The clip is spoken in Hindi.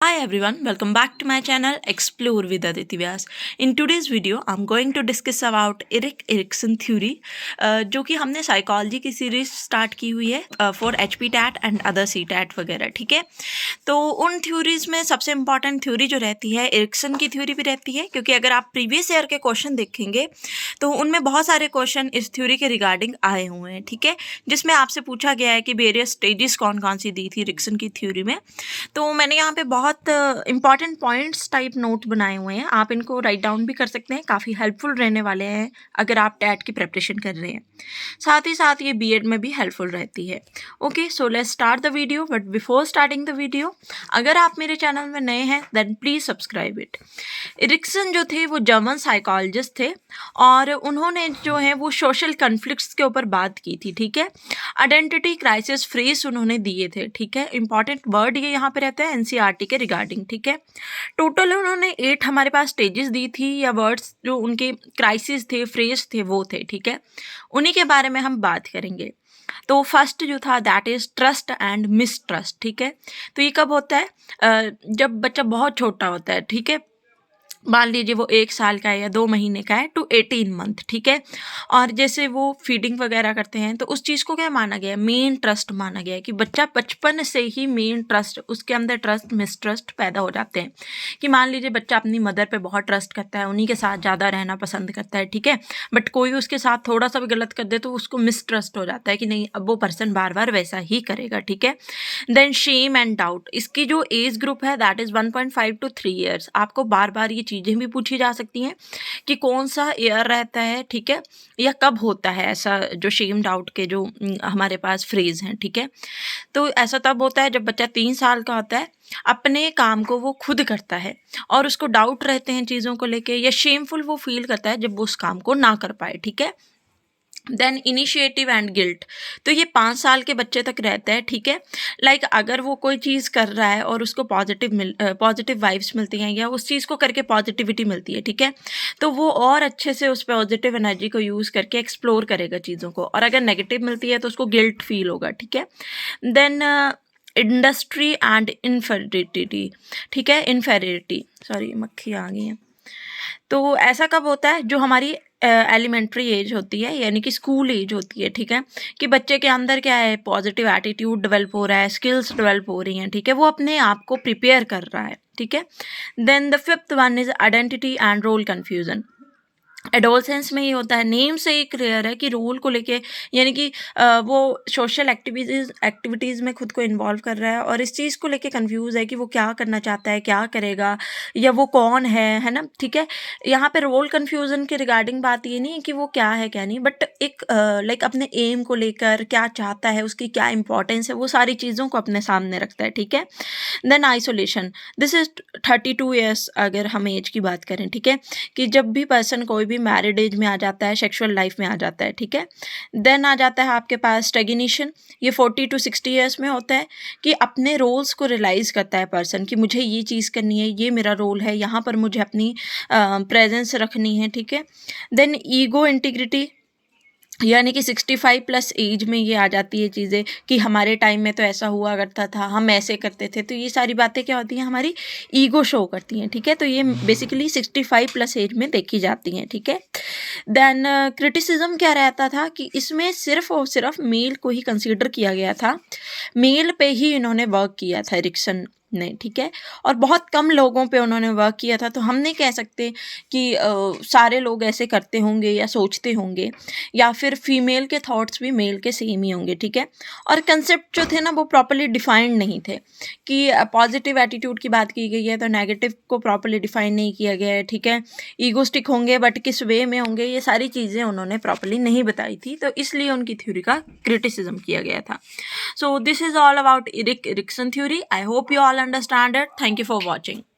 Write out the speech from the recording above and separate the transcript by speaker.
Speaker 1: Hi everyone, welcome back to my channel Explore with Aditi Vyas. In today's video, I'm going to discuss about Erik Erikson theory, जो कि हमने साइकोलॉजी की सीरीज स्टार्ट की हुई है for HP TET and other CTET वगैरह. ठीक है, तो उन थ्योरीज में सबसे इंपॉर्टेंट थ्योरी जो रहती है एरिक्सन की थ्योरी भी रहती है, क्योंकि अगर आप प्रीवियस ईयर के क्वेश्चन देखेंगे तो उनमें बहुत सारे क्वेश्चन इस थ्योरी के रिगार्डिंग आए हुए हैं. ठीक है, जिसमें आपसे पूछा गया है कि वेरियस स्टेजेस कौन कौन सी दी थी एरिक्सन की थ्योरी में. तो मैंने यहाँ पे बहुत इंपॉर्टेंट पॉइंट्स टाइप नोट बनाए हुए हैं, आप इनको राइट डाउन भी कर सकते हैं, काफ़ी हेल्पफुल रहने वाले हैं अगर आप टैट की प्रिपरेशन कर रहे हैं. साथ ही साथ ये बीएड में भी हेल्पफुल रहती है. Okay, so let's start the video. But before starting the video, अगर आप मेरे चैनल में नए हैं then please subscribe it. Erikson जो थे वो जर्मन साइकोलॉजिस्ट थे और उन्होंने जो है वो सोशल कन्फ्लिक्ट्स के ऊपर बात की थी. ठीक है, आइडेंटिटी क्राइसिस फ्रेज उन्होंने दिए थे. ठीक है, इंपॉर्टेंट वर्ड ये यहाँ पे रहते हैं एनसीईआरटी के रिगार्डिंग. ठीक है, टोटल उन्होंने 8 हमारे पास स्टेजेस दी थी या वर्ड्स जो उनके क्राइसिस थे, फ्रेज थे, वो थे. ठीक है, उन्हीं के बारे में हम बात करेंगे. तो फर्स्ट जो था that is trust and mistrust. ठीक है, तो ये कब होता है? जब बच्चा बहुत छोटा होता है. ठीक है, मान लीजिए वो 1 साल का है या 2 महीने का है टू 18 मंथ. ठीक है, और जैसे वो फीडिंग वगैरह करते हैं तो उस चीज़ को क्या माना गया है? मेन ट्रस्ट माना गया है कि बच्चा बचपन से ही मेन ट्रस्ट, उसके अंदर ट्रस्ट मिसट्रस्ट पैदा हो जाते हैं. कि मान लीजिए बच्चा अपनी मदर पे बहुत ट्रस्ट करता है, उन्हीं के साथ ज़्यादा रहना पसंद करता है. ठीक है, बट कोई उसके साथ थोड़ा सा भी गलत कर दे तो उसको मिसट्रस्ट हो जाता है कि नहीं, अब वो पर्सन बार बार वैसा ही करेगा. ठीक है, देन शेम एंड डाउट, इसकी जो एज ग्रुप है दैट इज़ 1.5 to 3 years. आपको बार बार ये चीज़ें भी पूछी जा सकती हैं कि कौन सा ईयर रहता है. ठीक है, या कब होता है ऐसा जो शेम डाउट के जो हमारे पास फ्रेज हैं. ठीक है, तो ऐसा तब होता है जब बच्चा 3 साल का होता है, अपने काम को वो खुद करता है और उसको डाउट रहते हैं चीज़ों को लेके, या शेमफुल वो फील करता है जब वो उस काम को ना कर पाए. ठीक है, देन इनिशिएटिव एंड गिल्ट, तो ये 5 साल के बच्चे तक रहता है. ठीक है, लाइक अगर वो कोई चीज़ कर रहा है और उसको पॉजिटिव वाइब्स मिलती हैं या उस चीज़ को करके पॉजिटिविटी मिलती है. ठीक है, तो वो और अच्छे से उस पॉजिटिव एनर्जी को यूज़ करके एक्सप्लोर करेगा चीज़ों को, और अगर नेगेटिव मिलती है तो उसको गिल्ट फील होगा. ठीक है, देन इंडस्ट्री एंड इन्फेरिटी. ठीक है, इन्फेरिटी, सॉरी मक्खी आ गई है. तो ऐसा कब होता है? जो हमारी एलिमेंट्री एज होती है, यानी कि स्कूल एज होती है. ठीक है, कि बच्चे के अंदर क्या है, पॉजिटिव एटीट्यूड डेवलप हो रहा है, स्किल्स डेवलप हो रही हैं. ठीक है, वो अपने आप को प्रिपेयर कर रहा है. ठीक है, then the fifth one is identity and role confusion. Adolescence में ये होता है, नेम से ही क्लियर है कि रोल को लेके, यानी कि वो सोशल एक्टिविटीज़ में खुद को इन्वॉल्व कर रहा है और इस चीज़ को लेके कंफ्यूज है कि वो क्या करना चाहता है, क्या करेगा, या वो कौन है ना. ठीक है, यहाँ पे रोल कन्फ्यूज़न के रिगार्डिंग बात ये नहीं है कि वो क्या है क्या नहीं, बट एक लाइक अपने एम को लेकर क्या चाहता है, उसकी क्या इंपॉर्टेंस है, वो सारी चीज़ों को अपने सामने रखता है. ठीक है, then isolation, this is 32 years अगर हम एज की बात करें. ठीक है, कि जब भी पर्सन कोई भी मैरिड एज में आ जाता है, सेक्सुअल लाइफ में आ जाता है. ठीक है, देन आ जाता है आपके पास स्टैग्नेशन, ये 40 to 60 ईयर्स में होता है कि अपने रोल्स को रियलाइज़ करता है पर्सन कि मुझे ये चीज़ करनी है, ये मेरा रोल है, यहाँ पर मुझे अपनी प्रेजेंस रखनी है. ठीक है, देन ईगो इंटीग्रिटी, यानी कि 65 प्लस एज में ये आ जाती है चीज़ें कि हमारे टाइम में तो ऐसा हुआ करता था, हम ऐसे करते थे. तो ये सारी बातें क्या होती हैं, हमारी ईगो शो करती हैं. ठीक है, तो ये बेसिकली 65 प्लस एज में देखी जाती हैं. ठीक है, देन क्रिटिसिज्म क्या रहता था कि इसमें सिर्फ और सिर्फ मेल को ही कंसीडर किया गया था, मेल पे ही इन्होंने वर्क किया था एरिक्सन ने. ठीक है, और बहुत कम लोगों पे उन्होंने वर्क किया था. तो हम नहीं कह सकते कि सारे लोग ऐसे करते होंगे या सोचते होंगे, या फिर फीमेल के थॉट्स भी मेल के सेम ही होंगे. ठीक है, और कंसेप्ट जो थे ना वो प्रॉपर्ली डिफाइंड नहीं थे, कि पॉजिटिव एटीट्यूड की बात की गई है तो नेगेटिव को प्रॉपर्ली डिफाइन नहीं किया गया है. ठीक है, ईगोस्टिक होंगे बट किस वे में होंगे, ये सारी चीज़ें उन्होंने प्रॉपर्ली नहीं बताई थी, तो इसलिए उनकी थ्योरी का क्रिटिसिज्म किया गया था. So this is all about Erik Erikson theory. I hope you all understand it. Thank you for watching.